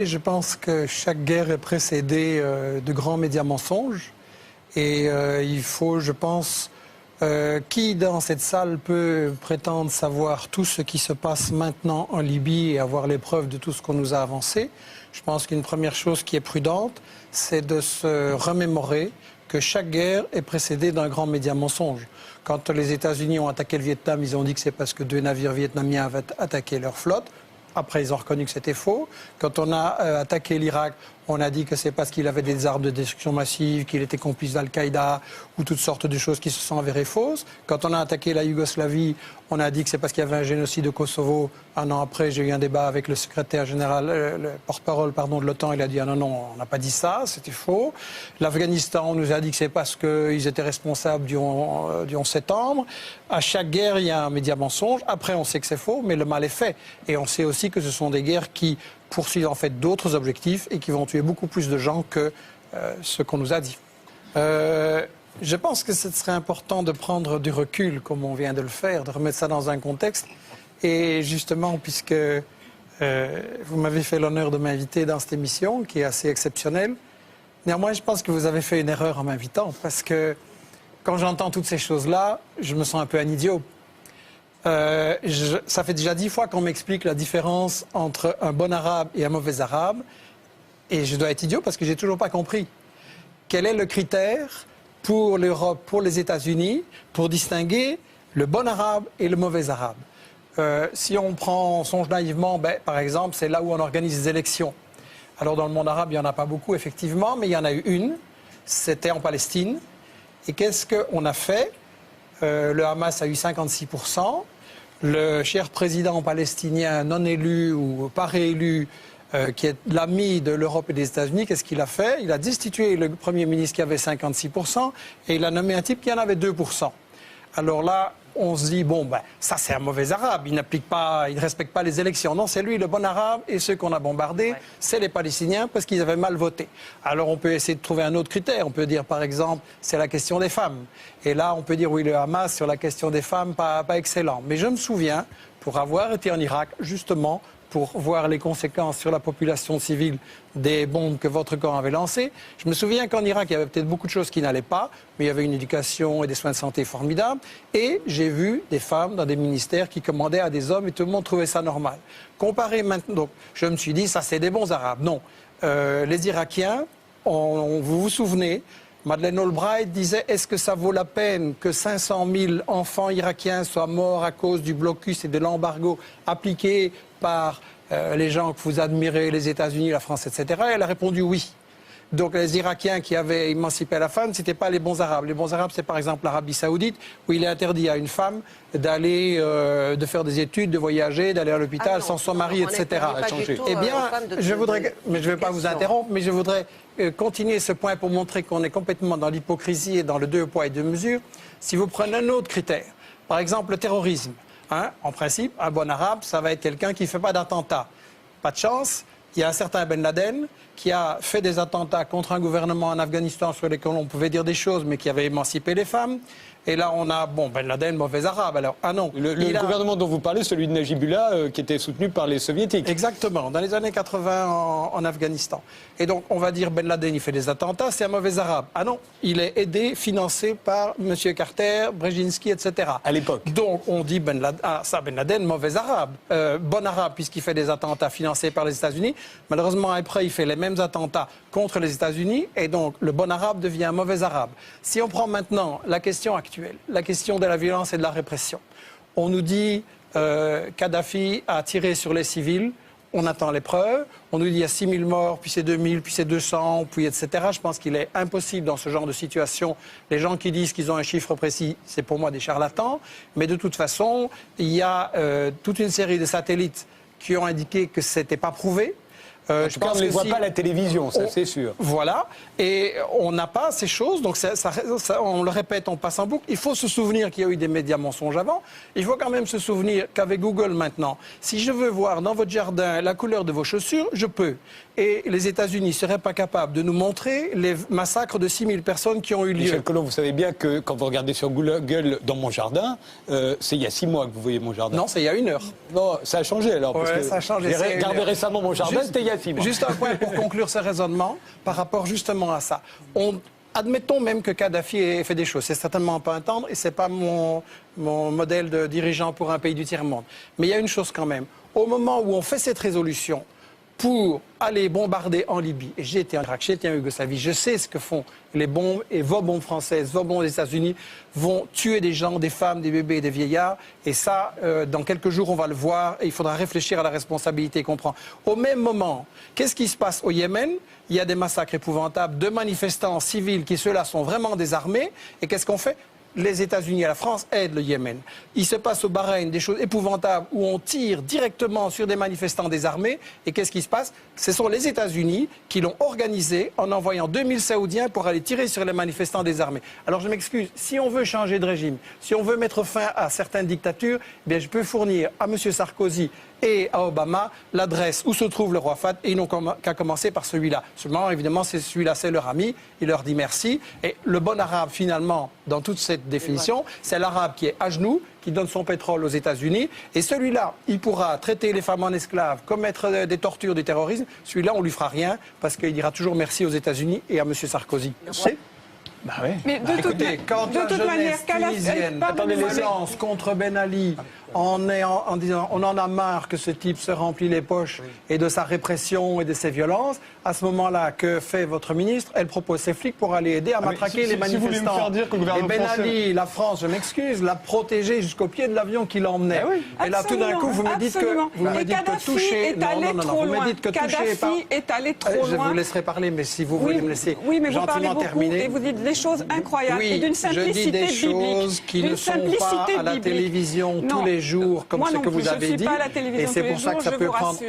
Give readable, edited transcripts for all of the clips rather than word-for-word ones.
Je pense que chaque guerre est précédée de grands médias mensonges et il faut, je pense, qui dans cette salle peut prétendre savoir tout ce qui se passe maintenant en Libye et avoir les preuves de tout ce qu'on nous a avancé. Je pense qu'une première chose qui est prudente, c'est de se remémorer que chaque guerre est précédée d'un grand média mensonge. Quand les États-Unis ont attaqué le Vietnam, ils ont dit que c'est parce que 2 navires vietnamiens avaient attaqué leur flotte. Après, ils ont reconnu que c'était faux. Quand on a attaqué l'Irak, on a dit que c'est parce qu'il avait des armes de destruction massive, qu'il était complice d'Al-Qaïda ou toutes sortes de choses qui se sont avérées fausses. Quand on a attaqué la Yougoslavie, on a dit que c'est parce qu'il y avait un génocide au Kosovo. Un an après, j'ai eu un débat avec le secrétaire général, le porte-parole de l'OTAN. Il a dit « Ah non, on n'a pas dit ça, c'était faux ». L'Afghanistan, on nous a dit que c'est parce qu'ils étaient responsables du 11 septembre. À chaque guerre, il y a un média mensonge. Après, on sait que c'est faux, mais le mal est fait. Et on sait aussi que ce sont des guerres qui poursuivent en fait d'autres objectifs et qui vont tuer beaucoup plus de gens que ce qu'on nous a dit. Je pense que ce serait important de prendre du recul, comme on vient de le faire, de remettre ça dans un contexte. Et justement, puisque vous m'avez fait l'honneur de m'inviter dans cette émission, qui est assez exceptionnelle, néanmoins, je pense que vous avez fait une erreur en m'invitant, parce que quand j'entends toutes ces choses-là, je me sens un peu un idiot. Ça fait déjà 10 fois qu'on m'explique la différence entre un bon arabe et un mauvais arabe. Et je dois être idiot parce que j'ai toujours pas compris. Quel est le critère pour l'Europe, pour les États-Unis, pour distinguer le bon arabe et le mauvais arabe? Si on songe naïvement, par exemple, c'est là où on organise les élections. Alors dans le monde arabe, il n'y en a pas beaucoup, effectivement, mais il y en a eu une. C'était en Palestine. Et qu'est-ce qu'on a fait? Le Hamas a eu 56%. Le cher président palestinien non élu ou pas réélu, qui est l'ami de l'Europe et des États-Unis, qu'est-ce qu'il a fait? Il a destitué le Premier ministre qui avait 56% et il a nommé un type qui en avait 2%. Alors là, on se dit, ça c'est un mauvais arabe, il ne respecte pas les élections. Non, c'est lui le bon arabe et ceux qu'on a bombardés, c'est les Palestiniens parce qu'ils avaient mal voté. Alors on peut essayer de trouver un autre critère. On peut dire par exemple, c'est la question des femmes. Et là, on peut dire, oui, le Hamas sur la question des femmes, pas excellent. Mais je me souviens, pour avoir été en Irak, justement, pour voir les conséquences sur la population civile des bombes que votre camp avait lancées. Je me souviens qu'en Irak, il y avait peut-être beaucoup de choses qui n'allaient pas, mais il y avait une éducation et des soins de santé formidables. Et j'ai vu des femmes dans des ministères qui commandaient à des hommes et tout le monde trouvait ça normal. Comparé maintenant, donc, je me suis dit, ça c'est des bons Arabes. Non. Les Irakiens, vous vous souvenez, Madeleine Albright disait « Est-ce que ça vaut la peine que 500 000 enfants irakiens soient morts à cause du blocus et de l'embargo appliqué par les gens que vous admirez, les États-Unis, la France, etc. » Elle a répondu « Oui ». Donc les Irakiens qui avaient émancipé la femme, ce n'étaient pas les bons Arabes. Les bons Arabes, c'est par exemple l'Arabie Saoudite, où il est interdit à une femme d'aller, de faire des études, de voyager, d'aller à l'hôpital sans son mari, etc. Eh bien, je voudrais, mais je ne vais pas vous interrompre, mais je voudrais continuer ce point pour montrer qu'on est complètement dans l'hypocrisie et dans le 2 poids et 2 mesures. Si vous prenez un autre critère, par exemple le terrorisme, en principe, un bon Arabe, ça va être quelqu'un qui ne fait pas d'attentat. Pas de chance. Il y a un certain Ben Laden qui a fait des attentats contre un gouvernement en Afghanistan sur lesquels on pouvait dire des choses, mais qui avait émancipé les femmes. Et là, on a, Ben Laden, mauvais arabe. Alors, non. Le gouvernement dont vous parlez, celui de Najibullah, qui était soutenu par les soviétiques. Exactement, dans les années 80 en Afghanistan. Et donc, on va dire Ben Laden, il fait des attentats, c'est un mauvais arabe. Ah non, il est aidé, financé par M. Carter, Brzezinski, etc. À l'époque. Donc, on dit Ben Laden, mauvais arabe. Bon arabe, puisqu'il fait des attentats financés par les États-Unis. Malheureusement, après, il fait les mêmes attentats contre les États-Unis. Et donc, le bon arabe devient un mauvais arabe. Si on prend maintenant la question actuelle, la question de la violence et de la répression. On nous dit Kadhafi a tiré sur les civils, on attend les preuves, on nous dit il y a 6 000 morts, puis c'est 2 000, puis c'est 200, puis etc. Je pense qu'il est impossible dans ce genre de situation. Les gens qui disent qu'ils ont un chiffre précis, c'est pour moi des charlatans, mais de toute façon, il y a toute une série de satellites qui ont indiqué que ce n'était pas prouvé. Je pense qu'on ne les voit pas à la télévision, ça c'est sûr. Voilà, et on n'a pas ces choses, donc on le répète, on passe en boucle. Il faut se souvenir qu'il y a eu des médias mensonges avant. Il faut quand même se souvenir qu'avec Google maintenant, si je veux voir dans votre jardin la couleur de vos chaussures, je peux. et les États-Unis ne seraient pas capables de nous montrer les massacres de 6000 personnes qui ont eu lieu. Michel Colomb, vous savez bien que quand vous regardez sur Google dans mon jardin, c'est il y a 6 mois que vous voyez mon jardin. Non, c'est il y a 1 heure. Non, ça a changé alors. Ouais, parce que ça a changé. J'ai regardé récemment mon jardin, c'était il y a 6 mois. Juste un point pour conclure ce raisonnement par rapport justement à ça. Admettons même que Kadhafi ait fait des choses. C'est certainement pas un tendre et c'est pas mon modèle de dirigeant pour un pays du tiers-monde. Mais il y a une chose quand même. Au moment où on fait cette résolution pour aller bombarder en Libye, et j'ai été en Irak, j'ai été en Yougoslavie, je sais ce que font les bombes, et vos bombes françaises, vos bombes des États-Unis vont tuer des gens, des femmes, des bébés, des vieillards, et ça, dans quelques jours, on va le voir, et il faudra réfléchir à la responsabilité qu'on prend. Au même moment, qu'est-ce qui se passe au Yémen? Il y a des massacres épouvantables de manifestants civils qui, ceux-là, sont vraiment désarmés, et qu'est-ce qu'on fait? Les États-Unis et la France aident le Yémen. Il se passe au Bahreïn des choses épouvantables où on tire directement sur des manifestants désarmés. Et qu'est-ce qui se passe? Ce sont les États-Unis qui l'ont organisé en envoyant 2000 Saoudiens pour aller tirer sur les manifestants désarmés. Alors je m'excuse, si on veut changer de régime, si on veut mettre fin à certaines dictatures, eh bien je peux fournir à M. Sarkozy et à Obama l'adresse où se trouve le roi Fahd, et ils n'ont qu'à commencer par celui-là. Seulement, évidemment, celui-là, c'est leur ami, il leur dit merci. Et le bon arabe, finalement, dans toute cette définition, c'est l'arabe qui est à genoux, qui donne son pétrole aux États-Unis, et celui-là, il pourra traiter les femmes en esclaves, commettre des tortures, du terrorisme. Celui-là, on lui fera rien, parce qu'il dira toujours merci aux États-Unis et à M. Sarkozy. C'est Bah ouais. Mais de Écoutez, quand la jeunesse tunisienne lance contre Ben Ali en disant on en a marre que ce type se remplit les poches et de sa répression et de ses violences, à ce moment-là, que fait votre ministre? Elle propose ses flics pour aller aider à matraquer les manifestants. Si vous voulez me faire dire que le et gouvernement Ben français... Ali, la France, je m'excuse, l'a protégé jusqu'au pied de l'avion qui l'emmenait. Et là, tout d'un coup, vous me dites que toucher... est allé trop loin. Kadhafi est allé trop loin. Je vous laisserai parler, mais si vous voulez me laisser gentiment terminer... Et vous dites des choses incroyables et d'une simplicité biblique. Je dis des choses qui ne sont pas à la télévision tous les jours, comme ce que vous avez dit. Et c'est pour ça que ça peut prendre...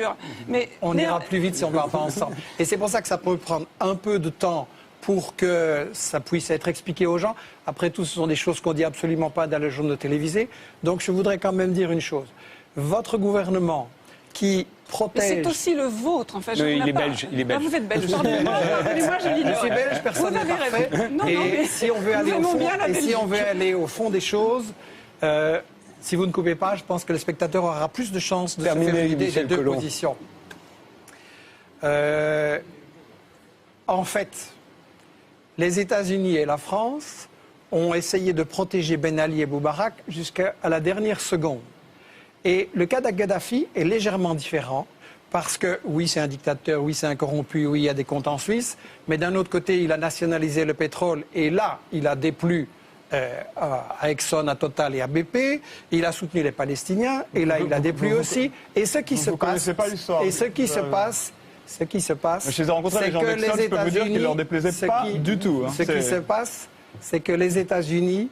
On ira plus vite si on ne va pas ensemble. Et c'est pour ça que ça peut prendre un peu de temps pour que ça puisse être expliqué aux gens. Après tout, ce sont des choses qu'on ne dit absolument pas dans les journaux télévisés. Donc je voudrais quand même dire une chose. Votre gouvernement qui protège... Mais c'est aussi le vôtre, en fait. Il est belge. Ah, vous êtes belge. Pardonnez-moi, je dis je suis belge, personne n'est parfait. Et si on veut aller au fond des choses... si vous ne coupez pas, je pense que le spectateur aura plus de chances de se faire une idée des deux positions. En fait, les États-Unis et la France ont essayé de protéger Ben Ali et Moubarak jusqu'à la dernière seconde. Et le cas d'Gaddafi est légèrement différent parce que, oui, c'est un dictateur, oui, c'est un corrompu, oui, il y a des comptes en Suisse, mais d'un autre côté, il a nationalisé le pétrole et là, il a déplu à Exxon, à Total et à BP. Il a soutenu les Palestiniens et là, il a déplu aussi. Et ce qui se passe... Ce qui se passe, je les ai rencontrés, les gens d'Exxon, je peux vous dire qu'ils ne leur déplaisaient pas du tout. Ce qui se passe, c'est que les États-Unis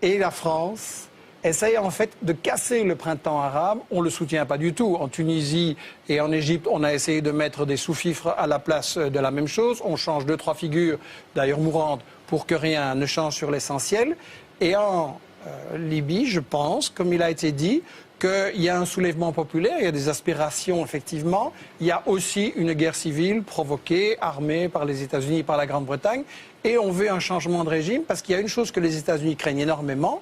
et la France essayent en fait de casser le printemps arabe. On ne le soutient pas du tout. En Tunisie et en Égypte, on a essayé de mettre des sous-fifres à la place de la même chose. On change 2-3 figures, d'ailleurs mourantes, pour que rien ne change sur l'essentiel. Et en Libye, je pense, comme il a été dit, qu'il y a un soulèvement populaire, il y a des aspirations, effectivement. Il y a aussi une guerre civile provoquée, armée par les États-Unis et par la Grande-Bretagne. Et on veut un changement de régime, parce qu'il y a une chose que les États-Unis craignent énormément,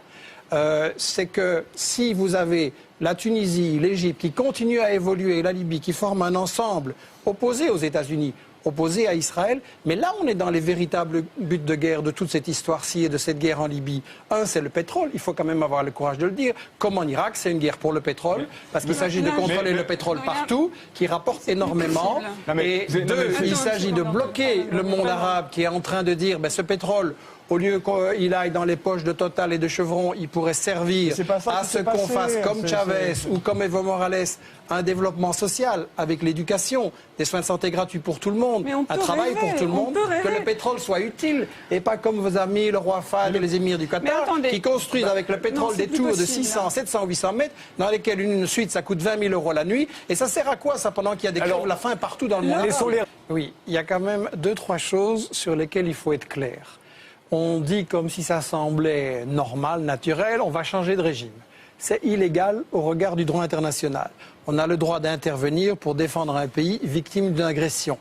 c'est que si vous avez la Tunisie, l'Égypte qui continuent à évoluer, et la Libye qui forment un ensemble opposé aux États-Unis, opposé à Israël, mais là on est dans les véritables buts de guerre de toute cette histoire-ci et de cette guerre en Libye. Un, c'est le pétrole, il faut quand même avoir le courage de le dire. Comme en Irak, c'est une guerre pour le pétrole, parce qu'il s'agit de contrôler le pétrole partout, qui rapporte énormément. Et deux, il s'agit de bloquer le monde arabe qui est en train de dire ce pétrole, au lieu qu'il aille dans les poches de Total et de Chevron, il pourrait servir à ce qu'on fasse comme Chavez ou comme Evo Morales un développement social avec l'éducation, des soins de santé gratuits pour tout le monde, un travail pour tout le monde, que le pétrole soit utile et pas comme vos amis, le roi Fahd et les émirs du Qatar, qui construisent avec le pétrole des tours de 600, 700, 800 mètres dans lesquelles une suite ça coûte 20 000 € la nuit. Et ça sert à quoi ça pendant qu'il y a des crèves la faim partout dans le monde? Oui, il y a quand même 2-3 choses sur lesquelles il faut être clair. On dit comme si ça semblait normal, naturel, on va changer de régime. c'est illégal au regard du droit international. On a le droit d'intervenir pour défendre un pays victime d'une agression.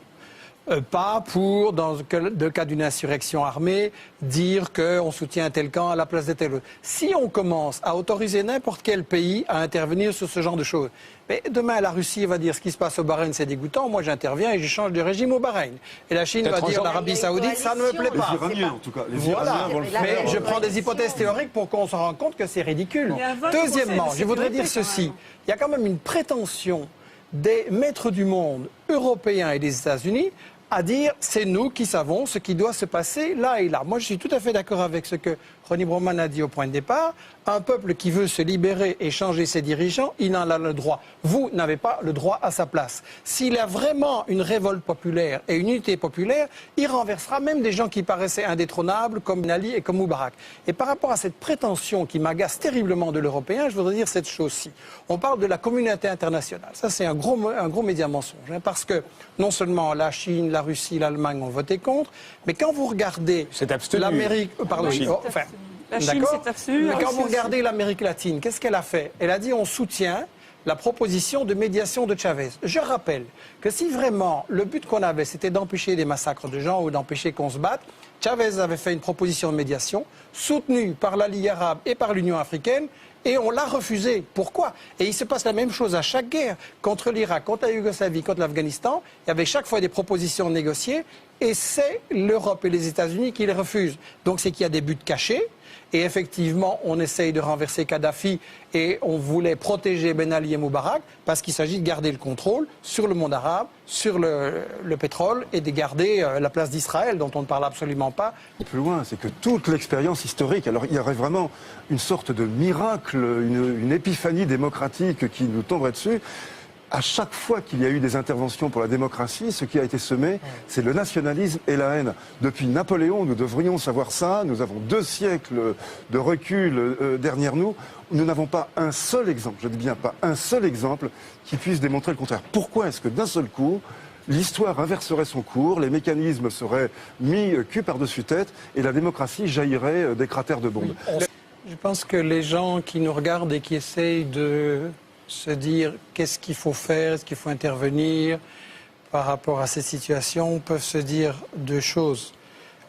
Pas pour, dans le cas d'une insurrection armée, dire qu'on soutient un tel camp à la place de tel autre. Si on commence à autoriser n'importe quel pays à intervenir sur ce genre de choses, mais demain la Russie va dire ce qui se passe au Bahreïn c'est dégoûtant, moi j'interviens et je change de régime au Bahreïn. Et la Chine va dire l'Arabie Saoudite ça ne me plaît pas. Les Iraniens en tout cas. Les Voilà. Iraniens vont le faire. Mais je prends des hypothèses théoriques pour qu'on se rende compte que c'est ridicule. Deuxièmement, je voudrais dire ceci, il y a quand même une prétention des maîtres du monde européens et des États-Unis à dire c'est nous qui savons ce qui doit se passer là et là. Moi, je suis tout à fait d'accord avec ce que Ronnie Broman a dit au point de départ. Un peuple qui veut se libérer et changer ses dirigeants, il en a le droit. Vous n'avez pas le droit à sa place. S'il y a vraiment une révolte populaire et une unité populaire, il renversera même des gens qui paraissaient indétrônables comme Ben Ali et comme Moubarak. Et par rapport à cette prétention qui m'agace terriblement de l'Européen, je voudrais dire cette chose-ci. On parle de la communauté internationale. Ça, c'est un gros média mensonge. Parce que non seulement la Chine, la Russie, l'Allemagne ont voté contre, mais quand vous regardez l'Amérique... Pardon, enfin, la Chine s'est abstenue. Mais quand vous regardez l'Amérique latine, qu'est-ce qu'elle a fait? Elle a dit on soutient la proposition de médiation de Chavez. Je rappelle que si vraiment le but qu'on avait c'était d'empêcher des massacres de gens ou d'empêcher qu'on se batte, Chavez avait fait une proposition de médiation soutenue par la Ligue arabe et par l'Union africaine. Et on l'a refusé. Pourquoi? Et il se passe la même chose à chaque guerre. Contre l'Irak, contre la Yougoslavie, contre l'Afghanistan, il y avait chaque fois des propositions négociées et c'est l'Europe et les États-Unis qui les refusent. Donc c'est qu'il y a des buts cachés. Et effectivement, on essaye de renverser Kadhafi et on voulait protéger Ben Ali et Moubarak parce qu'il s'agit de garder le contrôle sur le monde arabe, sur le pétrole et de garder la place d'Israël dont on ne parle absolument pas. Plus loin, c'est que toute l'expérience historique, alors il y aurait vraiment une sorte de miracle, une épiphanie démocratique qui nous tomberait dessus. À chaque fois qu'il y a eu des interventions pour la démocratie, ce qui a été semé, c'est le nationalisme et la haine. Depuis Napoléon, nous devrions savoir ça. Nous avons 2 siècles de recul derrière nous. Nous n'avons pas un seul exemple, je dis bien pas un seul exemple, qui puisse démontrer le contraire. Pourquoi est-ce que d'un seul coup, l'histoire inverserait son cours, les mécanismes seraient mis cul par-dessus tête et la démocratie jaillirait des cratères de bombes? Je pense que les gens qui nous regardent et qui essayent de se dire qu'est-ce qu'il faut faire, est-ce qu'il faut intervenir par rapport à ces situations, peuvent se dire 2 choses.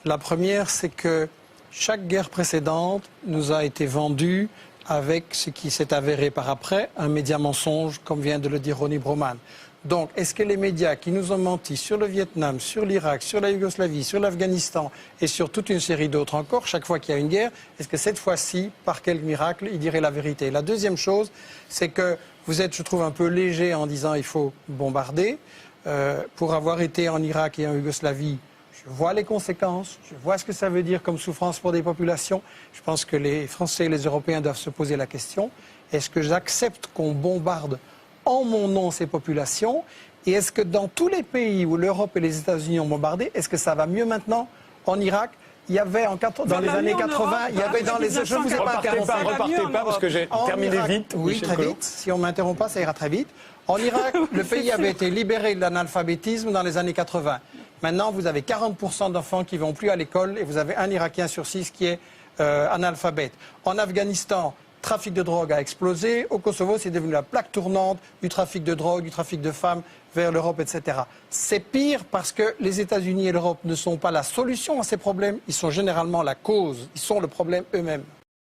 La première, c'est que chaque guerre précédente nous a été vendue avec ce qui s'est avéré par après, un média mensonge, comme vient de le dire Ronnie Broman. Donc, est-ce que les médias qui nous ont menti sur le Vietnam, sur l'Irak, sur la Yougoslavie, sur l'Afghanistan et sur toute une série d'autres encore, chaque fois qu'il y a une guerre, est-ce que cette fois-ci, par quel miracle, ils diraient la vérité? La deuxième chose, c'est que vous êtes, je trouve, un peu léger en disant il faut bombarder. Pour avoir été en Irak et en Yougoslavie, je vois les conséquences, je vois ce que ça veut dire comme souffrance pour des populations. Je pense que les Français et les Européens doivent se poser la question, est-ce que j'accepte qu'on bombarde en mon nom ces populations? Et est-ce que dans tous les pays où l'Europe et les États-Unis ont bombardé, est-ce que ça va mieux maintenant? En Irak, il y avait dans les années 80, il y avait dans les... Je ne vous ai pas interrompu. Repartez pas parce que j'ai terminé vite. Oui, très vite. Si on ne m'interrompt pas, ça ira très vite. En Irak, le pays avait été libéré de l'analphabétisme dans les années 80. Maintenant, vous avez 40% d'enfants qui ne vont plus à l'école et vous avez un Irakien sur 6 qui est analphabète. En Afghanistan, le trafic de drogue a explosé. Au Kosovo, c'est devenu la plaque tournante du trafic de drogue, du trafic de femmes vers l'Europe, etc. C'est pire parce que les États-Unis et l'Europe ne sont pas la solution à ces problèmes. Ils sont généralement la cause. Ils sont le problème eux-mêmes.